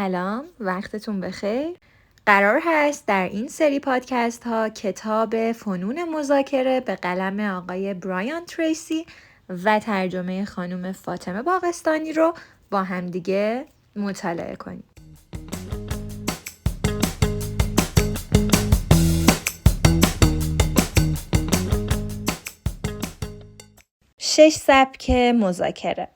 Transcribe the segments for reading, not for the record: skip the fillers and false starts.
سلام، وقتتون بخیر. قرار هست در این سری پادکست ها کتاب فنون مذاکره به قلم آقای برایان تریسی و ترجمه خانم فاطمه باغستانی رو با همدیگه مطالعه کنیم. 6 سبک مذاکره.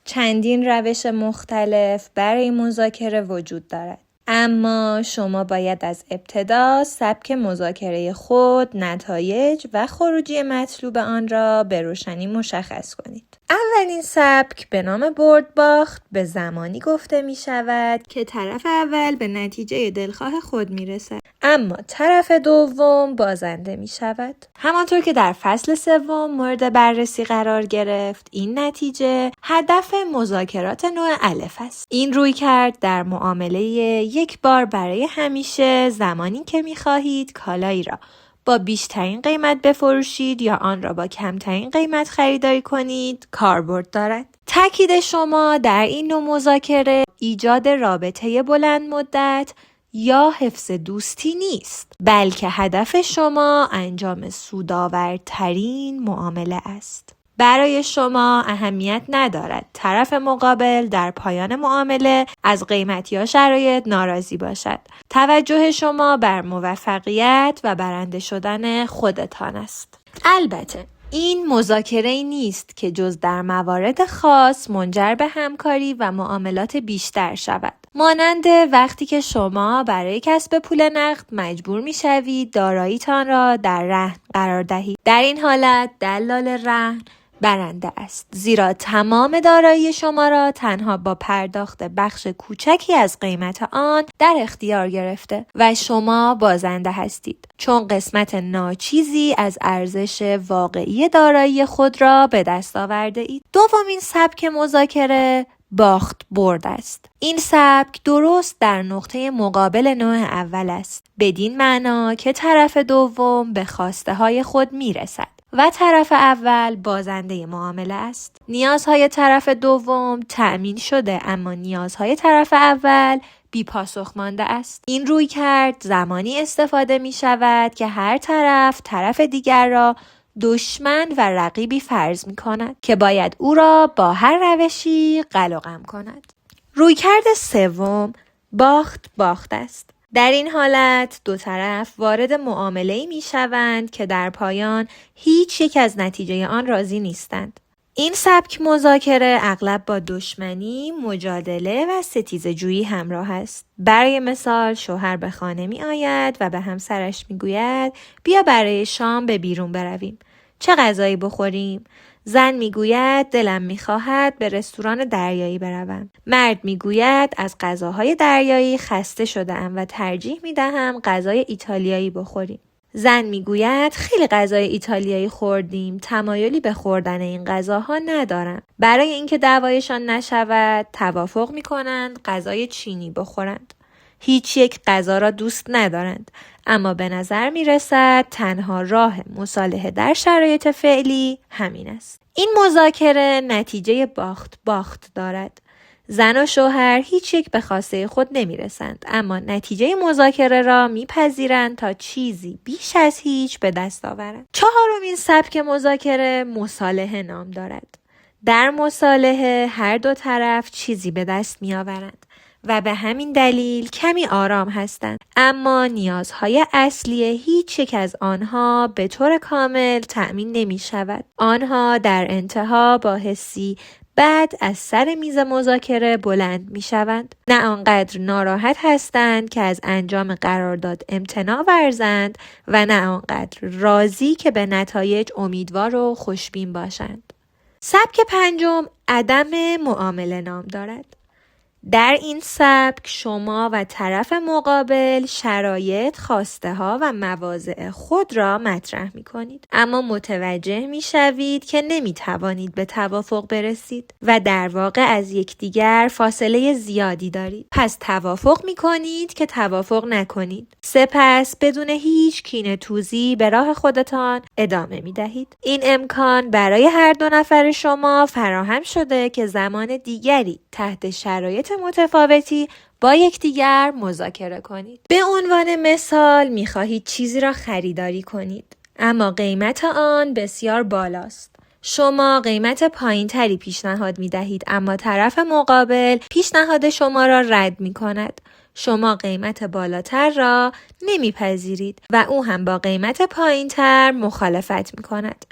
چندین روش مختلف برای مذاکره وجود دارد. اما شما باید از ابتدا سبک مذاکره خود، نتایج و خروجی مطلوب آن را به روشنی مشخص کنید. اولین سبک به نام برد باخت به زمانی گفته می شود که طرف اول به نتیجه دلخواه خود می رسد، اما طرف دوم بازنده می شود. همانطور که در فصل سوم مورد بررسی قرار گرفت، این نتیجه هدف مذاکرات نوع الف است. این رویکرد در معامله یک بار برای همیشه، زمانی که می خواهید کالایی را با بیشترین قیمت بفروشید یا آن را با کمترین قیمت خریداری کنید کاربرد دارد. تاکید شما در این نوع مذاکره ایجاد رابطه بلند مدت یا حفظ دوستی نیست، بلکه هدف شما انجام سودآورترین معامله است. برای شما اهمیت ندارد طرف مقابل در پایان معامله از قیمت یا شرایط ناراضی باشد. توجه شما بر موفقیت و برنده شدن خودتان است. البته این مذاکره‌ای نیست که جز در موارد خاص منجر به همکاری و معاملات بیشتر شود. مانند وقتی که شما برای کسب پول نقد مجبور می‌شوید دارایی‌تان را در رهن قرار دهید. در این حالت دلال رهن برنده است، زیرا تمام دارایی شما را تنها با پرداخت بخش کوچکی از قیمت آن در اختیار گرفته و شما بازنده هستید، چون قسمت ناچیزی از ارزش واقعی دارایی خود را به دست آورده اید. دومین سبک مذاکره باخت برد است. این سبک درست در نقطه مقابل نوع اول است، بدین معنا که طرف دوم به خواسته های خود میرسد و طرف اول بازنده معامله است. نیازهای طرف دوم تأمین شده، اما نیازهای طرف اول بی پاسخ مانده است. این رویکرد زمانی استفاده می شود که هر طرف دیگر را دشمن و رقیبی فرض می کند که باید او را با هر روشی قلقم کند. رویکرد سوم باخت است. در این حالت دو طرف وارد معامله‌ای می‌شوند که در پایان هیچ یک از نتیجه آن راضی نیستند. این سبک مذاکره اغلب با دشمنی، مجادله و ستیزه‌جویی همراه است. برای مثال شوهر به خانه می‌آید و به همسرش می‌گوید بیا برای شام به بیرون برویم. چه غذایی بخوریم؟ زن میگوید دلم میخواهد به رستوران دریایی بروم. مرد میگوید از غذاهای دریایی خسته شده‌ام و ترجیح میدهم غذای ایتالیایی بخوریم. زن میگوید خیلی غذای ایتالیایی خوردیم، تمایلی به خوردن این غذاها ندارم. برای اینکه دعوایشان نشود توافق میکنند غذای چینی بخورند. هیچ یک غذا را دوست ندارند، اما به نظر می رسد تنها راه مصالحه در شرایط فعلی همین است. این مذاکره نتیجه باخت دارد. زن و شوهر هیچ یک به خواسته خود نمی رسند، اما نتیجه مذاکره را می پذیرند تا چیزی بیش از هیچ به دست آورند. چهارمین سبک مذاکره مصالحه نام دارد. در مصالحه هر دو طرف چیزی به دست می آورند و به همین دلیل کمی آرام هستند، اما نیازهای اصلی هیچ یک از آنها به طور کامل تأمین نمی شود. آنها در انتها با حسی بعد از سر میز مذاکره بلند می شوند. نه آنقدر ناراحت هستند که از انجام قرارداد امتناع ورزند و نه آنقدر راضی که به نتایج امیدوار و خوشبین باشند. سبک پنجم عدم معامله نام دارد. در این سبک شما و طرف مقابل شرایط، خواسته ها و مواضع خود را مطرح می کنید، اما متوجه می شوید که نمی توانید به توافق برسید و در واقع از یکدیگر فاصله زیادی دارید. پس توافق می کنید که توافق نکنید. سپس بدون هیچ کینه‌توزی به راه خودتان ادامه می دهید. این امکان برای هر دو نفر شما فراهم شده که زمان دیگری تحت شرایط متفاوتی با یکدیگر مذاکره کنید. به عنوان مثال می‌خواهید چیزی را خریداری کنید، اما قیمت آن بسیار بالاست. شما قیمت پایین‌تری پیشنهاد می‌دهید، اما طرف مقابل پیشنهاد شما را رد می‌کند. شما قیمت بالاتر را نمیپذیرید و او هم با قیمت پایین‌تر مخالفت می‌کند.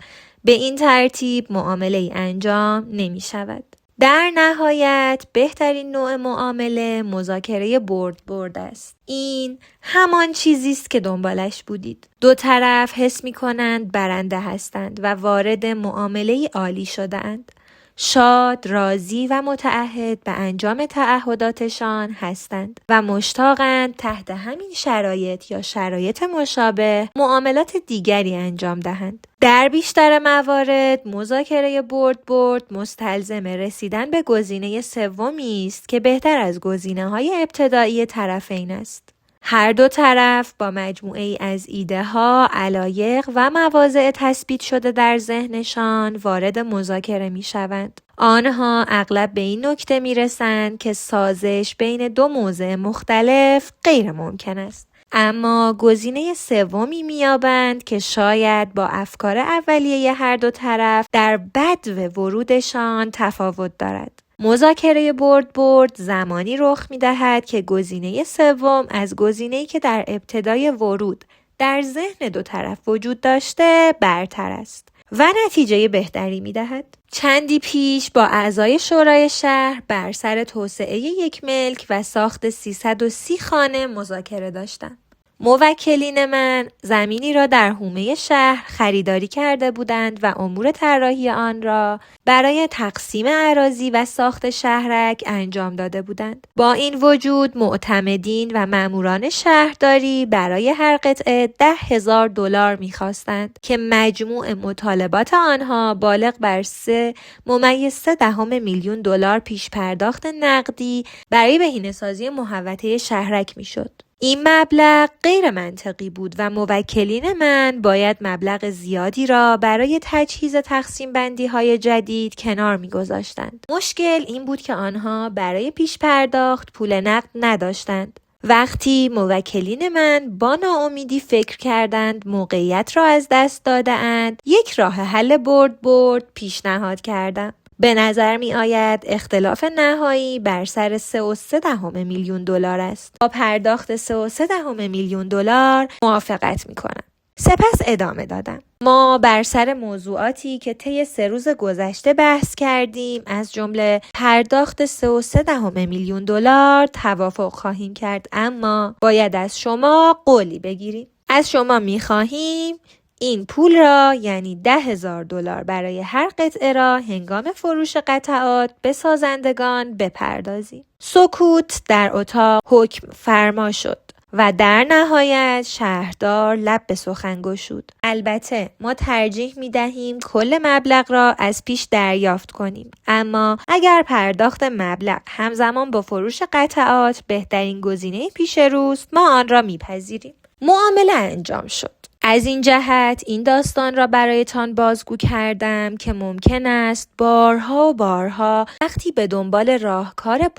به این ترتیب معامله انجام نمی‌شود. در نهایت بهترین نوع معامله مذاکره برد است. این همان چیزی است که دنبالش بودید. دو طرف حس می‌کنند برنده هستند و وارد معامله عالی شده‌اند. شاد، راضی و متعهد به انجام تعهداتشان هستند و مشتاقند تحت همین شرایط یا شرایط مشابه معاملات دیگری انجام دهند. در بیشتر موارد مذاکره برد مستلزم رسیدن به گزینه سومی است که بهتر از گزینه‌های ابتدایی طرفین است. هر دو طرف با مجموعه ای از ایده ها، علایق و مواضع تثبیت شده در ذهنشان وارد مذاکره می شوند. آنها اغلب به این نکته می رسند که سازش بین دو موضع مختلف غیر ممکن است. اما گزینه سومی می‌یابند که شاید با افکار اولیه هر دو طرف در بدو ورودشان تفاوت دارد. مذاکره برد زمانی رخ می‌دهد که گزینه سوم از گزینه‌ای که در ابتدای ورود در ذهن دو طرف وجود داشته برتر است و نتیجه بهتری می‌دهد. چندی پیش با اعضای شورای شهر بر سر توسعه یک ملک و ساخت 330 خانه مذاکره داشتم. موکلین من زمینی را در حومه شهر خریداری کرده بودند و امور طراحی آن را برای تقسیم اراضی و ساخت شهرک انجام داده بودند. با این وجود معتمدین و ماموران شهرداری برای هر قطعه $10,000 می‌خواستند که مجموع مطالبات آنها بالغ بر 3.3 میلیون دلار پیش پرداخت نقدی برای بهینه‌سازی محوطه شهرک می‌شد. این مبلغ غیر منطقی بود و موکلین من باید مبلغ زیادی را برای تجهیز تقسیم بندی های جدید کنار می گذاشتند. مشکل این بود که آنها برای پیش پرداخت پول نقد نداشتند. وقتی موکلین من با ناامیدی فکر کردند موقعیت را از دست داده اند، یک راه حل برد پیشنهاد کردم. به نظر می آید اختلاف نهایی بر سر 3.3 میلیون دلار است. با پرداخت 3.3 میلیون دلار موافقت می کنم. سپس ادامه دادم. ما بر سر موضوعاتی که طی 3 روز گذشته بحث کردیم از جمله پرداخت 3.3 میلیون دلار توافق خواهیم کرد، اما باید از شما قولی بگیریم. از شما می خواهیم این پول را یعنی $10,000 برای هر قطعه را هنگام فروش قطعات به سازندگان بپردازیم. سکوت در اتاق حکم فرما شد و در نهایت شهردار لب به سخن گشود. البته ما ترجیح می دهیم کل مبلغ را از پیش دریافت کنیم، اما اگر پرداخت مبلغ همزمان با فروش قطعات بهترین گزینه پیش روست، ما آن را می پذیریم. معامله انجام شد. از این جهت این داستان را برایتان بازگو کردم که ممکن است بارها و بارها وقتی به دنبال راهکار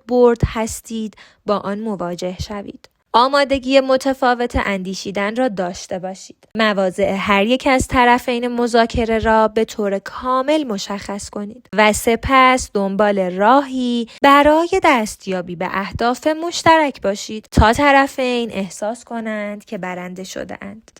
برد هستید با آن مواجه شوید. آمادگی متفاوت اندیشیدن را داشته باشید. مواضع هر یک از طرفین مذاکره را به طور کامل مشخص کنید و سپس دنبال راهی برای دستیابی به اهداف مشترک باشید تا طرفین احساس کنند که برنده شده اند.